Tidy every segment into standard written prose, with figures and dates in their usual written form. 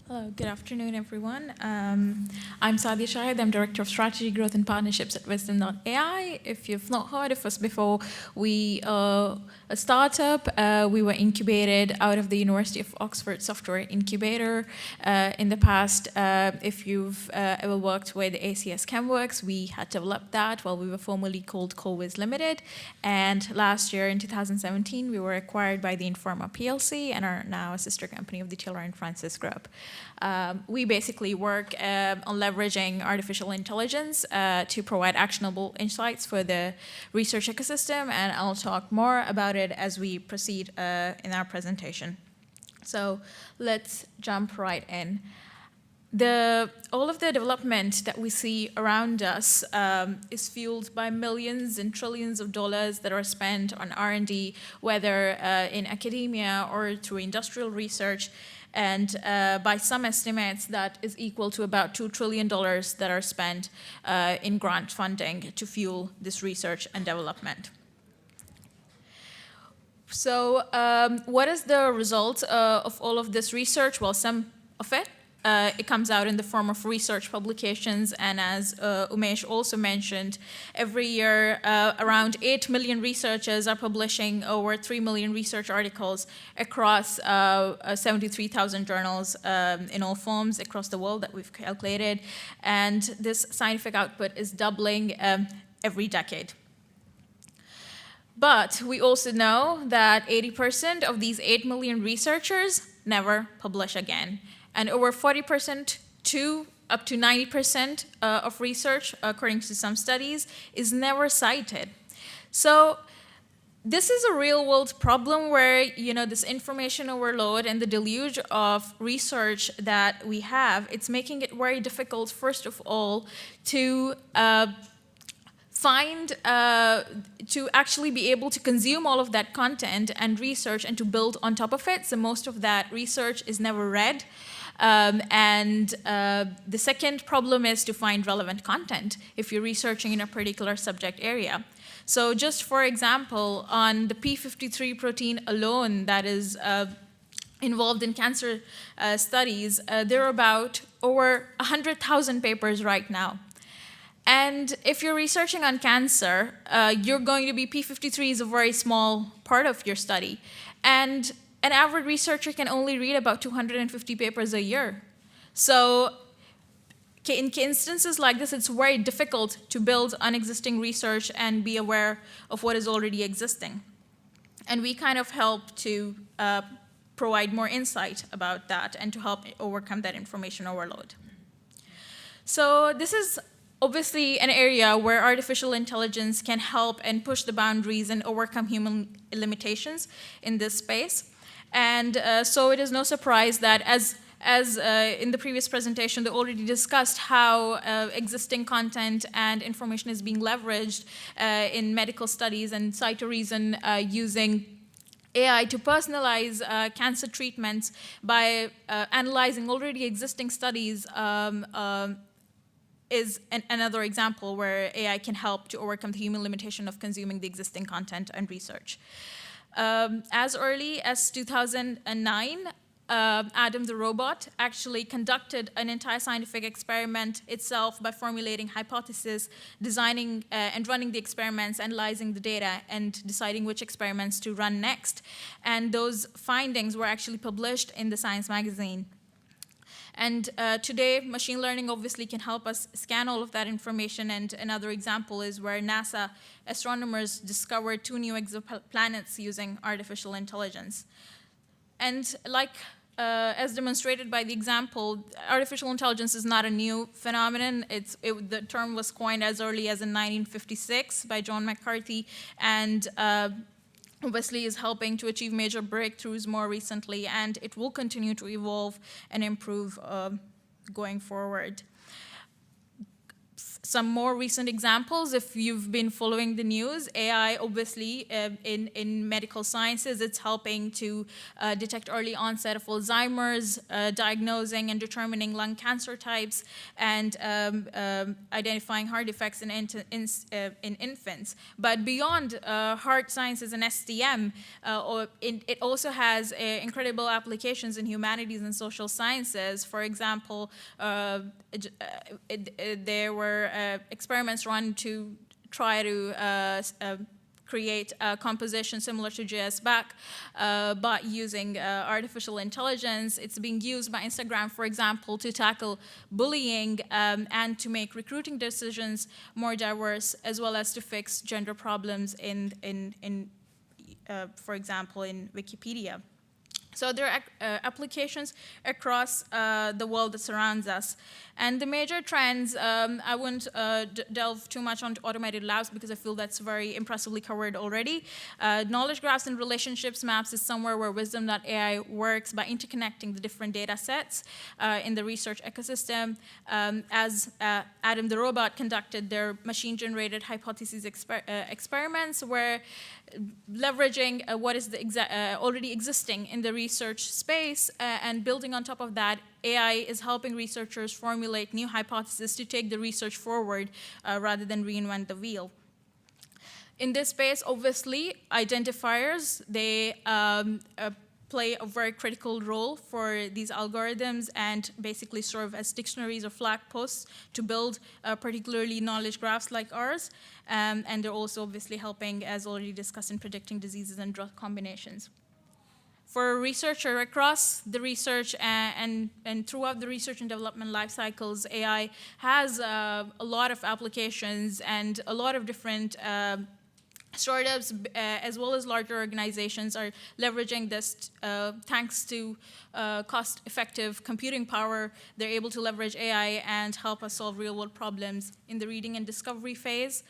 Hello, good afternoon, everyone. I'm Sadia Shahid. I'm Director of Strategy, Growth and Partnerships at wizdom.ai. If you've not heard of us before, we are a startup. We were incubated out of the University of Oxford Software Incubator. In the past, if you've ever worked with ACS ChemWorks, we had developed that while we were formerly called CoWiz Limited. And last year, in 2017, we were acquired by the Informa PLC and are now a sister company of the Taylor and Francis Group. We basically work on leveraging artificial intelligence to provide actionable insights for the research ecosystem, and I'll talk more about it as we proceed in our presentation. So let's jump right in. All of the development that we see around us is fueled by millions and trillions of dollars that are spent on R&D, whether in academia or through industrial research. And by some estimates, that is equal to about $2 trillion that are spent in grant funding to fuel this research and development. So what is the result of all of this research? Well, some of it comes out in the form of research publications, and as Umesh also mentioned, every year around 8 million researchers are publishing over 3 million research articles across 73,000 journals in all forms across the world that we've calculated, and this scientific output is doubling every decade. But we also know that 80% of these 8 million researchers never publish again. And over 40% to up to 90% of research, according to some studies, is never cited. So this is a real-world problem where, this information overload and the deluge of research that we have, it's making it very difficult, first of all, to to actually be able to consume all of that content and research and to build on top of it. So most of that research is never read. The second problem is to find relevant content if you're researching in a particular subject area. So just for example, on the p53 protein alone that is involved in cancer studies, there are about over 100,000 papers right now. And if you're researching on cancer, you're going to be p53 is a very small part of your study. And an average researcher can only read about 250 papers a year. So in instances like this, it's very difficult to build on existing research and be aware of what is already existing. And we kind of help to provide more insight about that and to help overcome that information overload. So this is obviously an area where artificial intelligence can help and push the boundaries and overcome human limitations in this space. And so it is no surprise that as in the previous presentation, they already discussed how existing content and information is being leveraged in medical studies, and Cytoreason using AI to personalize cancer treatments by analyzing already existing studies is another example where AI can help to overcome the human limitation of consuming the existing content and research. As early as 2009, Adam the robot actually conducted an entire scientific experiment itself by formulating hypotheses, designing and running the experiments, analyzing the data, and deciding which experiments to run next. And those findings were actually published in the Science magazine. And today, machine learning obviously can help us scan all of that information. And another example is where NASA astronomers discovered 2 new exoplanets using artificial intelligence. And as demonstrated by the example, artificial intelligence is not a new phenomenon. The term was coined as early as in 1956 by John McCarthy, and obviously is helping to achieve major breakthroughs more recently, and it will continue to evolve and improve going forward. some more recent examples, if you've been following the news, AI obviously in medical sciences, it's helping to detect early onset of Alzheimer's, diagnosing and determining lung cancer types, and identifying heart defects in infants. But beyond heart sciences and STM, it also has incredible applications in humanities and social sciences. For example, there were experiments run to try to create a composition similar to JS-BAC, but using artificial intelligence. It's being used by Instagram, for example, to tackle bullying and to make recruiting decisions more diverse, as well as to fix gender problems for example, in Wikipedia. So there are applications across the world that surrounds us. And the major trends, I won't delve too much on automated labs because I feel that's very impressively covered already. Knowledge graphs and relationships maps is somewhere where wizdom.ai works by interconnecting the different data sets in the research ecosystem. As Adam the robot conducted their machine-generated hypotheses experiments, where leveraging what is already existing in the research space and building on top of that, AI is helping researchers formulate new hypotheses to take the research forward rather than reinvent the wheel. In this space, obviously, identifiers, they play a very critical role for these algorithms and basically serve as dictionaries or flag posts to build particularly knowledge graphs like ours. And they're also obviously helping, as already discussed, in predicting diseases and drug combinations. For a researcher across the research and throughout the research and development life cycles, AI has a lot of applications, and a lot of different startups as well as larger organizations are leveraging this thanks to cost-effective computing power. They're able to leverage AI and help us solve real-world problems. In the reading and discovery phase,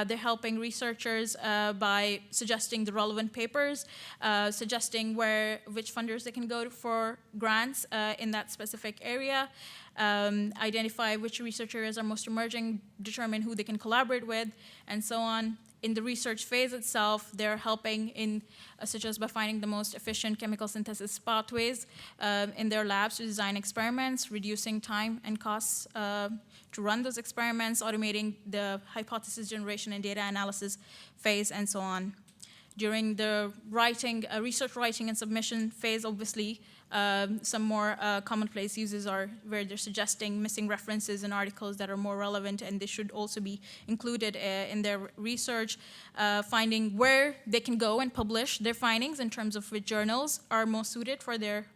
they're helping researchers by suggesting the relevant papers, suggesting which funders they can go to for grants in that specific area, identify which research areas are most emerging, determine who they can collaborate with, and so on. In the research phase itself, they're helping such as by finding the most efficient chemical synthesis pathways in their labs to design experiments, reducing time and costs to run those experiments, automating the hypothesis generation and data analysis phase, and so on. During the research writing and submission phase, obviously, some more commonplace uses are where they're suggesting missing references in articles that are more relevant, and they should also be included in their research, finding where they can go and publish their findings in terms of which journals are most suited for their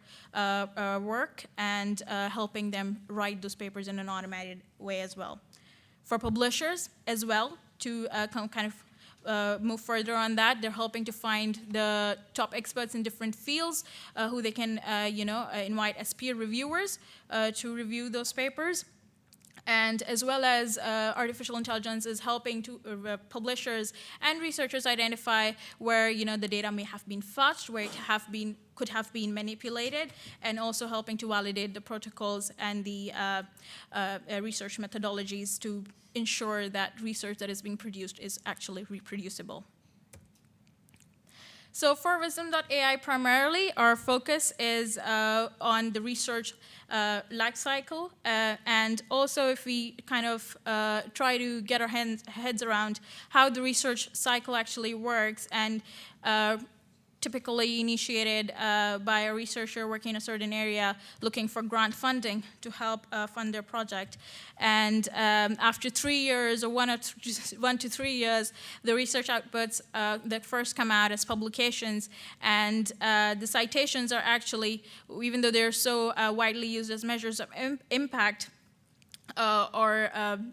work, and helping them write those papers in an automated way as well. For publishers as well, to kind of move further on that, they're helping to find the top experts in different fields who they can invite as peer reviewers to review those papers. And as well as artificial intelligence is helping to publishers and researchers identify where the data may have been fudged, where it could have been manipulated, and also helping to validate the protocols and the research methodologies to ensure that research that is being produced is actually reproducible. So for wizdom.ai, primarily, our focus is on the research life cycle, and also if we kind of try to get our heads around how the research cycle actually works, and typically initiated by a researcher working in a certain area looking for grant funding to help fund their project. And after 3 years, or 1 to 3 years, the research outputs that first come out as publications, and the citations are actually, even though they're so widely used as measures of impact,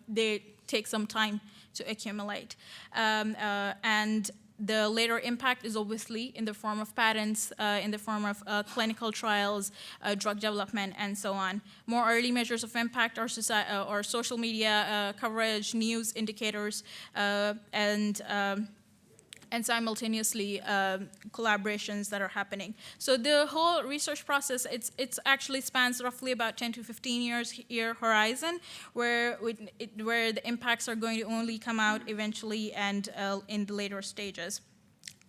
they take some time to accumulate. And the later impact is obviously in the form of patents, in the form of clinical trials, drug development, and so on. More early measures of impact are social media coverage, news indicators, and and simultaneously collaborations that are happening. So the whole research process, it's actually spans roughly about 10 to 15 year horizon, where where the impacts are going to only come out eventually and in the later stages.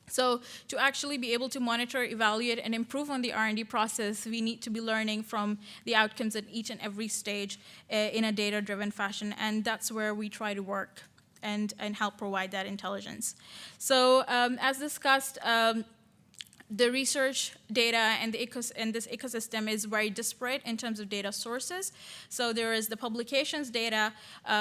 So to actually be able to monitor, evaluate, and improve on the R&D process, we need to be learning from the outcomes at each and every stage in a data-driven fashion, and that's where we try to work and help provide that intelligence. So as discussed, the research data and this ecosystem is very disparate in terms of data sources. So there is the publications data,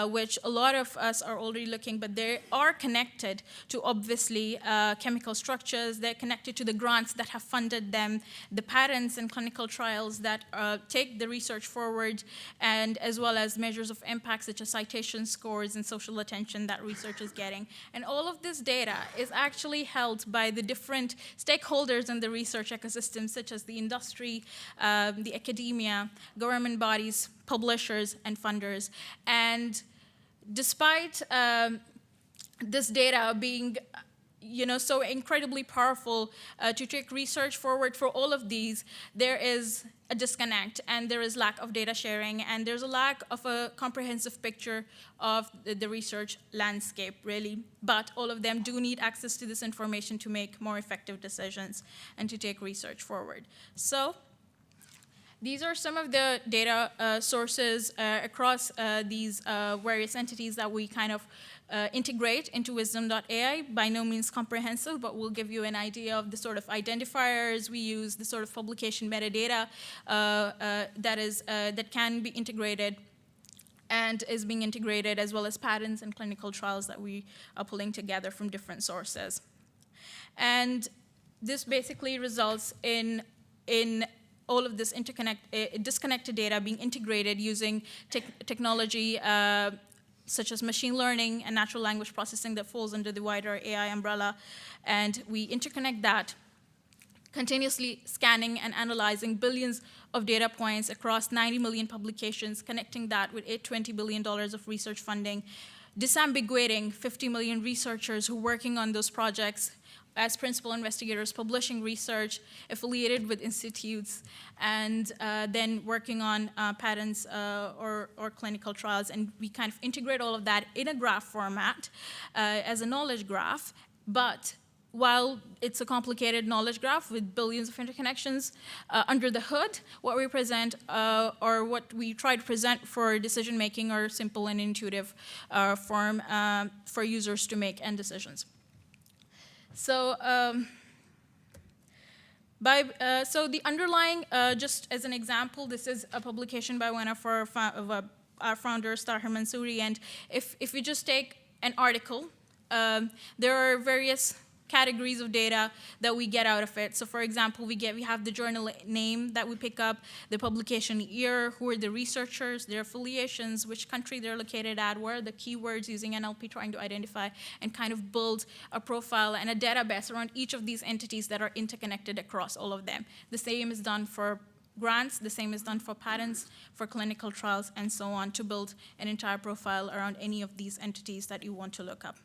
which a lot of us are already looking, but they are connected to obviously chemical structures. They're connected to the grants that have funded them, the patents and clinical trials that take the research forward, and as well as measures of impact such as citation scores and social attention that research is getting. And all of this data is actually held by the different stakeholders in the research ecosystem, such as the industry, the academia, government bodies, publishers, and funders. And despite this data being so incredibly powerful to take research forward for all of these, there is a disconnect, and there is lack of data sharing, and there's a lack of a comprehensive picture of the research landscape, really. But all of them do need access to this information to make more effective decisions and to take research forward. So these are some of the data sources across these various entities that we kind of integrate into wizdom.ai. By no means comprehensive, but we'll give you an idea of the sort of identifiers we use, the sort of publication metadata that can be integrated and is being integrated, as well as patents and clinical trials that we are pulling together from different sources. And this basically results in all of this disconnected data being integrated using technology such as machine learning and natural language processing that falls under the wider AI umbrella. And we interconnect that, continuously scanning and analyzing billions of data points across 90 million publications, connecting that with $20 billion of research funding, disambiguating 50 million researchers who are working on those projects as principal investigators, publishing research, affiliated with institutes, and then working on patents or clinical trials. And we kind of integrate all of that in a graph format as a knowledge graph. But while it's a complicated knowledge graph with billions of interconnections under the hood, what we present or what we try to present for decision making are simple and intuitive form for users to make end decisions. So, so the underlying, just as an example, this is a publication by one of our founders, Tahir Mansouri, and if you just take an article, there are various categories of data that we get out of it. So for example, we have the journal name that we pick up, the publication year, who are the researchers, their affiliations, which country they're located at, where are the keywords using NLP trying to identify and kind of build a profile and a database around each of these entities that are interconnected across all of them. The same is done for grants, the same is done for patents, for clinical trials, and so on, to build an entire profile around any of these entities that you want to look up.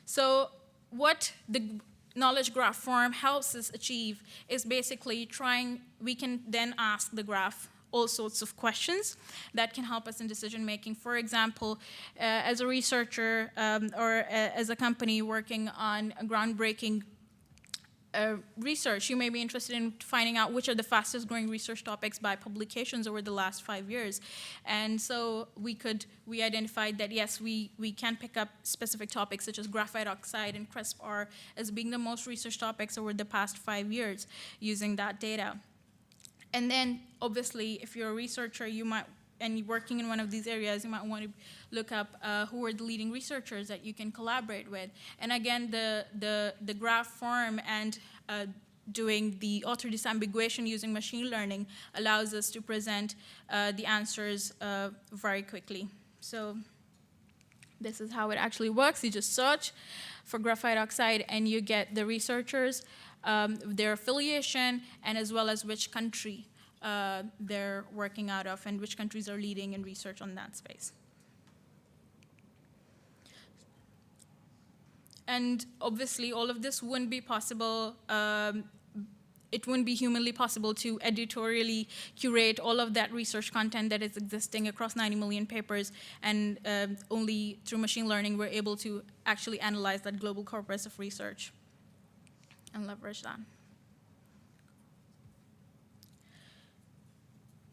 So what the knowledge graph form helps us achieve is basically we can then ask the graph all sorts of questions that can help us in decision making. For example, as a researcher or as a company working on a groundbreaking research, you may be interested in finding out which are the fastest growing research topics by publications over the last 5 years. And so we identified that yes, we can pick up specific topics such as graphite oxide and CRISPR as being the most research topics over the past 5 years using that data. And then obviously if you're a researcher, and you're working in one of these areas, you might want to look up who are the leading researchers that you can collaborate with. And again, the graph form and doing the author disambiguation using machine learning allows us to present the answers very quickly. So this is how it actually works. You just search for graphite oxide and you get the researchers, their affiliation, and as well as which country they're working out of and which countries are leading in research on that space. and obviously, all of this wouldn't be possible. It wouldn't be humanly possible to editorially curate all of that research content that is existing across 90 million papers, and only through machine learning we're able to actually analyze that global corpus of research and leverage that.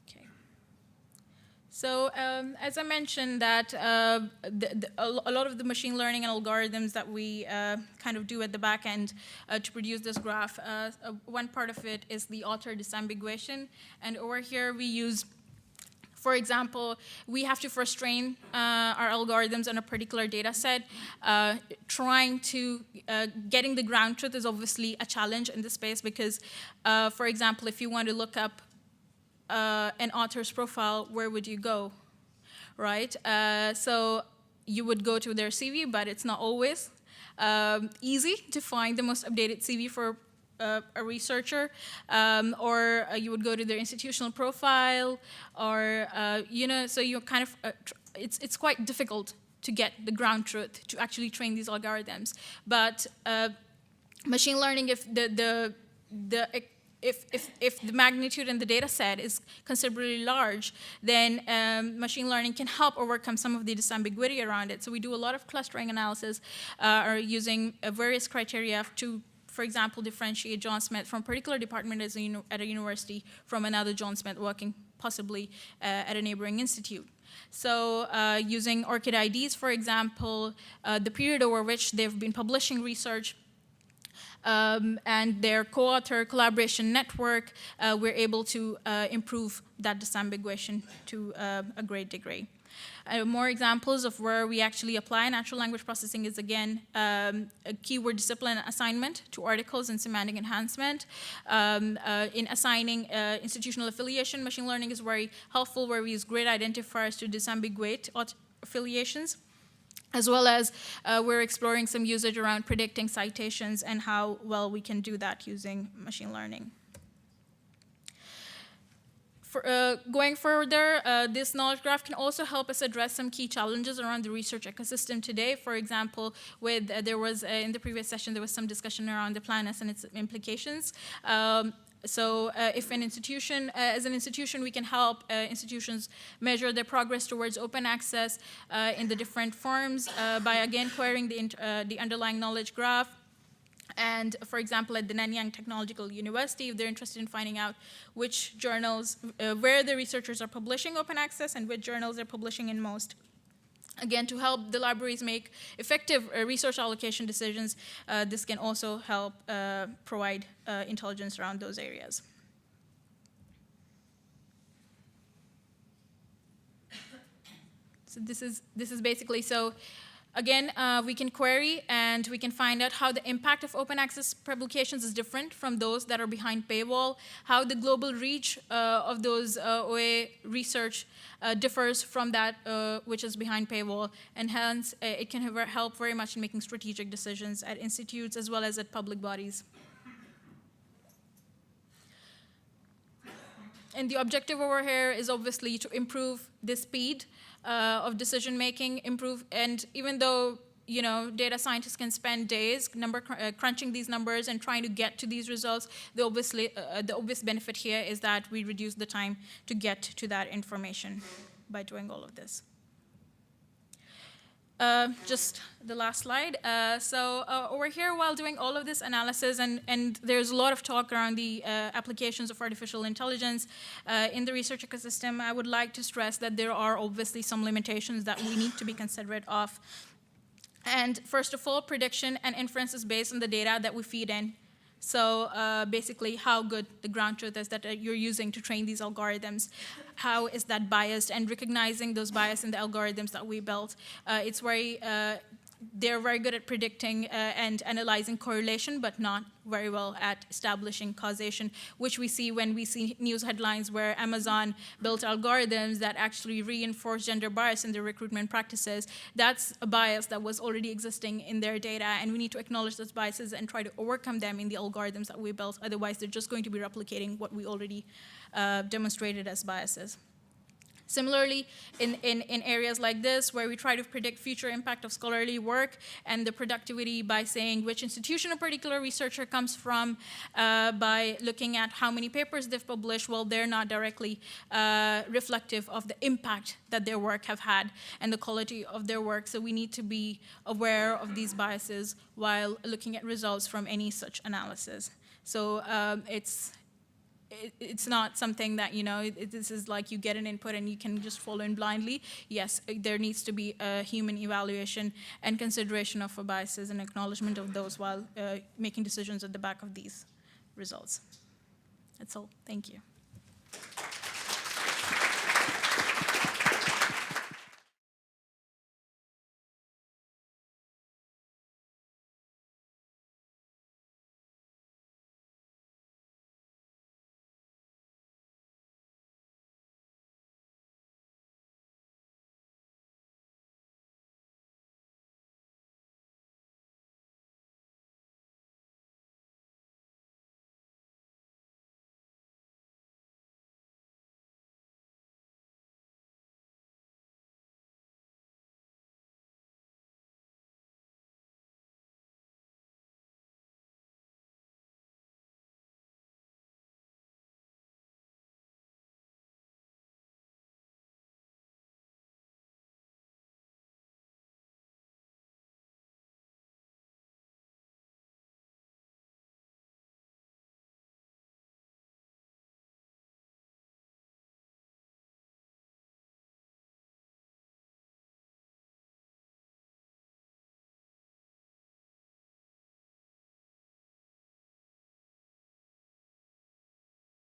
Okay. So as I mentioned, that a lot of the machine learning and algorithms that we kind of do at the back end to produce this graph, one part of it is the author disambiguation. And over here we use, for example, we have to first train our algorithms on a particular data set. Getting the ground truth is obviously a challenge in this space because, for example, if you want to look up an author's profile, where would you go, right? So you would go to their CV, but it's not always easy to find the most updated CV for a researcher, or you would go to their institutional profile, or so you kind of it's quite difficult to get the ground truth to actually train these algorithms. But machine learning, if if the magnitude in the data set is considerably large, then machine learning can help overcome some of the disambiguity around it. So we do a lot of clustering analysis, or using various criteria to, for example, differentiate John Smith from a particular department at a university from another John Smith working possibly at a neighboring institute. So using ORCID IDs, for example, the period over which they've been publishing research, and their co-author collaboration network, we're able to improve that disambiguation to a great degree. More examples of where we actually apply natural language processing is, again, a keyword discipline assignment to articles and semantic enhancement. In assigning institutional affiliation, machine learning is very helpful, where we use grid identifiers to disambiguate affiliations, as well as we're exploring some usage around predicting citations and how well we can do that using machine learning. Going further, this knowledge graph can also help us address some key challenges around the research ecosystem today. For example, there was in the previous session, there was some discussion around the PLANETS and its implications. So if an institution, as an institution, we can help institutions measure their progress towards open access in the different forms by, again, querying the underlying knowledge graph. And for example, at the Nanyang Technological University, if they're interested in finding out which journals, where the researchers are publishing open access and which journals they're publishing in most. Again, to help the libraries make effective resource allocation decisions, this can also help provide intelligence around those areas. So this is basically, so again, we can query and we can find out how the impact of open access publications is different from those that are behind paywall, how the global reach of those OA research differs from that which is behind paywall, and hence it can help very much in making strategic decisions at institutes as well as at public bodies. And the objective over here is obviously to improve the speed of decision making, and even though data scientists can spend days crunching these numbers and trying to get to these results, the obvious benefit here is that we reduce the time to get to that information by doing all of this. Just the last slide. So over here, while doing all of this analysis, and there's a lot of talk around the applications of artificial intelligence in the research ecosystem, I would like to stress that there are obviously some limitations that we need to be considerate of. And first of all, prediction and inference is based on the data that we feed in. So basically, how good the ground truth is that you're using to train these algorithms. How is that biased? And recognizing those bias in the algorithms that we built. They're very good at predicting and analyzing correlation, but not very well at establishing causation, which we see when we see news headlines where Amazon built algorithms that actually reinforce gender bias in their recruitment practices. That's a bias that was already existing in their data, and we need to acknowledge those biases and try to overcome them in the algorithms that we built. Otherwise, they're just going to be replicating what we already demonstrated as biases. Similarly, in areas like this, where we try to predict future impact of scholarly work and the productivity by saying which institution a particular researcher comes from, by looking at how many papers they've published, well, they're not directly reflective of the impact that their work have had and the quality of their work. So we need to be aware of these biases while looking at results from any such analysis. So it's not something that, this is like you get an input and you can just follow in blindly. Yes, there needs to be a human evaluation and consideration of biases and acknowledgement of those while making decisions at the back of these results. That's all. Thank you.